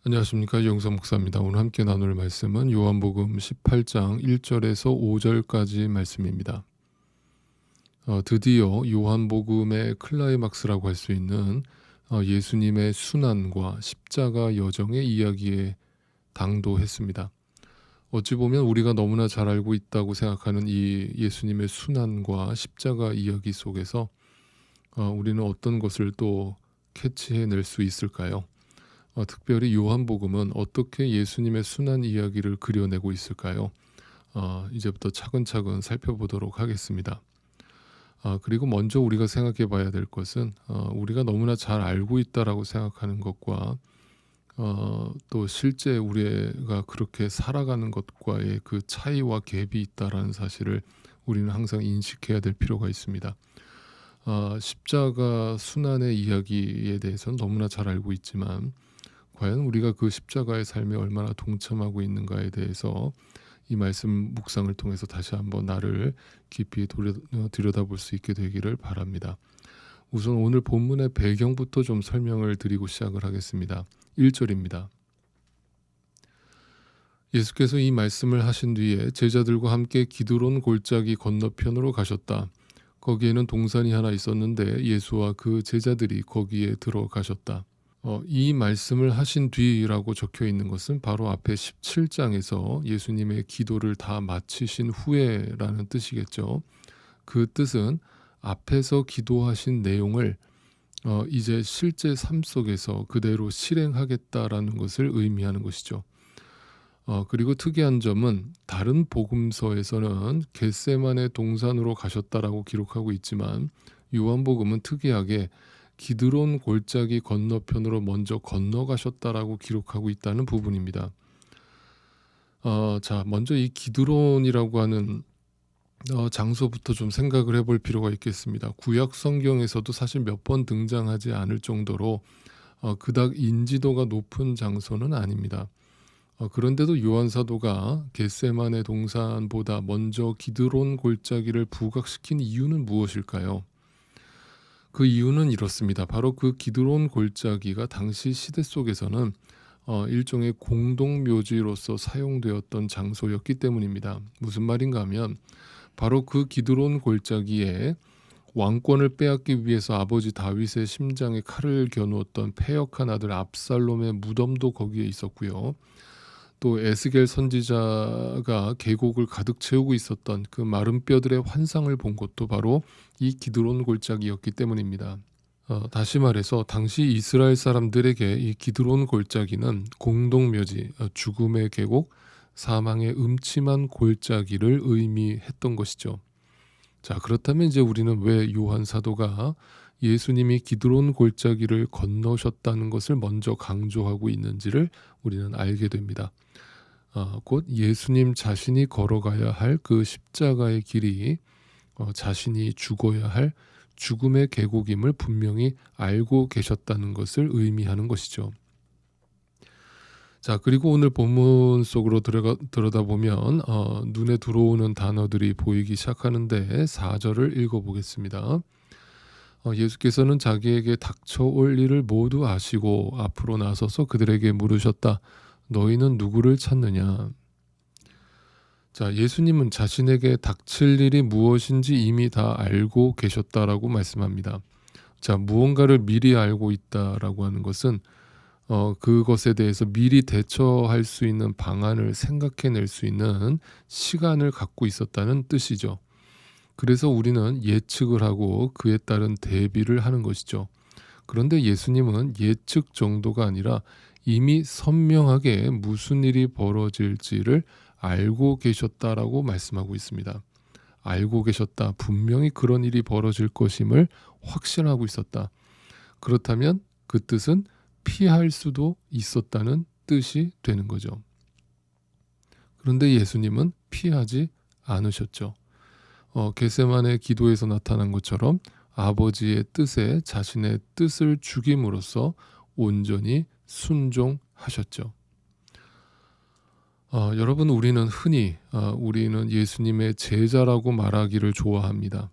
안녕하십니까, 영상 목사입니다. 오늘 함께 나눌 말씀은 요한복음 18장 1절에서 5절까지 말씀입니다. 드디어 요한복음의 클라이막스라고 할 수 있는 예수님의 순환과 십자가 여정의 이야기에 당도했습니다. 어찌 보면 우리가 너무나 잘 알고 있다고 생각하는 이 예수님의 순환과 십자가 이야기 속에서 우리는 어떤 것을 또 캐치해낼 수 있을까요? 특별히 요한복음은 어떻게 예수님의 순환 이야기를 그려내고 있을까요? 이제부터 차근차근 살펴보도록 하겠습니다. 그리고 먼저 우리가 생각해 봐야 될 것은 우리가 너무나 잘 알고 있다라고 생각하는 것과 또 실제 우리가 그렇게 살아가는 것과의 그 차이와 갭이 있다라는 사실을 우리는 항상 인식해야 될 필요가 있습니다. 십자가 순환의 이야기에 대해서는 너무나 잘 알고 있지만 과연 우리가 그 십자가의 삶에 얼마나 동참하고 있는가에 대해서 이 말씀 묵상을 통해서 다시 한번 나를 깊이 들여다볼 수 있게 되기를 바랍니다. 우선 오늘 본문의 배경부터 좀 설명을 드리고 시작을 하겠습니다. 1절입니다. 예수께서 이 말씀을 하신 뒤에 제자들과 함께 기드론 골짜기 건너편으로 가셨다. 거기에는 동산이 하나 있었는데 예수와 그 제자들이 거기에 들어가셨다. 이 말씀을 하신 뒤라고 적혀 있는 것은 바로 앞에 17장에서 예수님의 기도를 다 마치신 후에라는 뜻이겠죠. 그 뜻은 앞에서 기도하신 내용을 이제 실제 삶 속에서 그대로 실행하겠다라는 것을 의미하는 것이죠. 그리고 특이한 점은 다른 복음서에서는 겟세마네 동산으로 가셨다라고 기록하고 있지만 요한복음은 특이하게 기드론 골짜기 건너편으로 먼저 건너가셨다라고 기록하고 있다는 부분입니다. 자, 먼저 이 기드론이라고 하는 장소부터 좀 생각을 해볼 필요가 있겠습니다. 구약 성경에서도 사실 몇 번 등장하지 않을 정도로 그닥 인지도가 높은 장소는 아닙니다. 그런데도 요한 사도가 겟세마네 동산보다 먼저 기드론 골짜기를 부각시킨 이유는 무엇일까요? 그 이유는 이렇습니다. 바로 그 기드론 골짜기가 당시 시대 속에서는 일종의 공동묘지로서 사용되었던 장소였기 때문입니다. 무슨 말인가 하면 바로 그 기드론 골짜기에 왕권을 빼앗기 위해서 아버지 다윗의 심장에 칼을 겨누었던 패역한 아들 압살롬의 무덤도 거기에 있었고요. 또 에스겔 선지자가 계곡을 가득 채우고 있었던 그 마른 뼈들의 환상을 본 곳도 바로 이 기드론 골짜기였기 때문입니다. 다시 말해서 당시 이스라엘 사람들에게 이 기드론 골짜기는 공동묘지, 죽음의 계곡, 사망의 음침한 골짜기를 의미했던 것이죠. 자, 그렇다면 이제 우리는 왜 요한 사도가 예수님이 기드론 골짜기를 건너셨다는 것을 먼저 강조하고 있는지를 우리는 알게 됩니다. 곧 예수님 자신이 걸어가야 할 그 십자가의 길이 자신이 죽어야 할 죽음의 계곡임을 분명히 알고 계셨다는 것을 의미하는 것이죠. 자, 그리고 오늘 본문 속으로 들여다보면 눈에 들어오는 단어들이 보이기 시작하는데 4절을 읽어보겠습니다. 예수께서는 자기에게 닥쳐올 일을 모두 아시고 앞으로 나서서 그들에게 물으셨다. 너희는 누구를 찾느냐? 자, 예수님은 자신에게 닥칠 일이 무엇인지 이미 다 알고 계셨다라고 말씀합니다. 자, 무언가를 미리 알고 있다라고 하는 것은 그것에 대해서 미리 대처할 수 있는 방안을 생각해낼 수 있는 시간을 갖고 있었다는 뜻이죠. 그래서 우리는 예측을 하고 그에 따른 대비를 하는 것이죠. 그런데 예수님은 예측 정도가 아니라 이미 선명하게 무슨 일이 벌어질지를 알고 계셨다라고 말씀하고 있습니다. 알고 계셨다. 분명히 그런 일이 벌어질 것임을 확신하고 있었다. 그렇다면 그 뜻은 피할 수도 있었다는 뜻이 되는 거죠. 그런데 예수님은 피하지 않으셨죠. 겟세마네 기도에서 나타난 것처럼 아버지의 뜻에 자신의 뜻을 죽임으로써 온전히 순종하셨죠. 여러분, 우리는 흔히 우리는 예수님의 제자라고 말하기를 좋아합니다.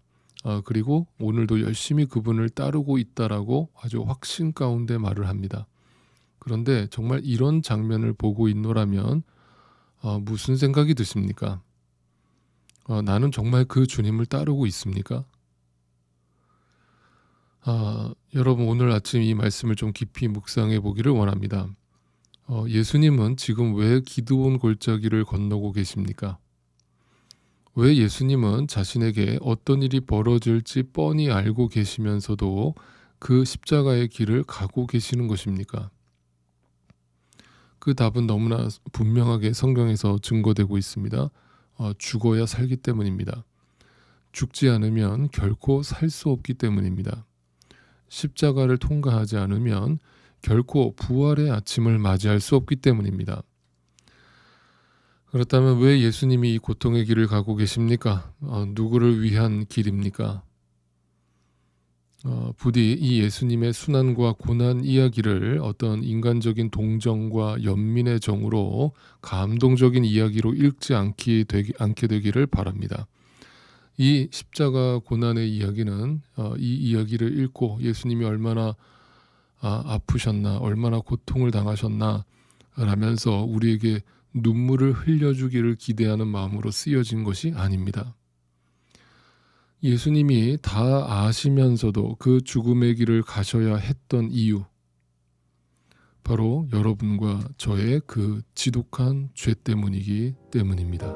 그리고 오늘도 열심히 그분을 따르고 있다라고 아주 확신 가운데 말을 합니다. 그런데 정말 이런 장면을 보고 있노라면 무슨 생각이 드십니까? 나는 정말 그 주님을 따르고 있습니까? 여러분 오늘 아침 이 말씀을 좀 깊이 묵상해 보기를 원합니다. 예수님은 지금 왜 기드온 골짜기를 건너고 계십니까? 왜 예수님은 자신에게 어떤 일이 벌어질지 뻔히 알고 계시면서도 그 십자가의 길을 가고 계시는 것입니까? 그 답은 너무나 분명하게 성경에서 증거되고 있습니다. 죽어야 살기 때문입니다. 죽지 않으면 결코 살 수 없기 때문입니다. 십자가를 통과하지 않으면 결코 부활의 아침을 맞이할 수 없기 때문입니다. 그렇다면 왜 예수님이 이 고통의 길을 가고 계십니까? 누구를 위한 길입니까? 부디 이 예수님의 순환과 고난 이야기를 어떤 인간적인 동정과 연민의 정으로 감동적인 이야기로 읽지 않게 되기를 바랍니다. 이 십자가 고난의 이야기는 이 이야기를 읽고 예수님이 얼마나 아프셨나, 얼마나 고통을 당하셨나 라면서 우리에게 눈물을 흘려주기를 기대하는 마음으로 쓰여진 것이 아닙니다. 예수님이 다 아시면서도 그 죽음의 길을 가셔야 했던 이유, 바로 여러분과 저의 그 지독한 죄 때문이기 때문입니다.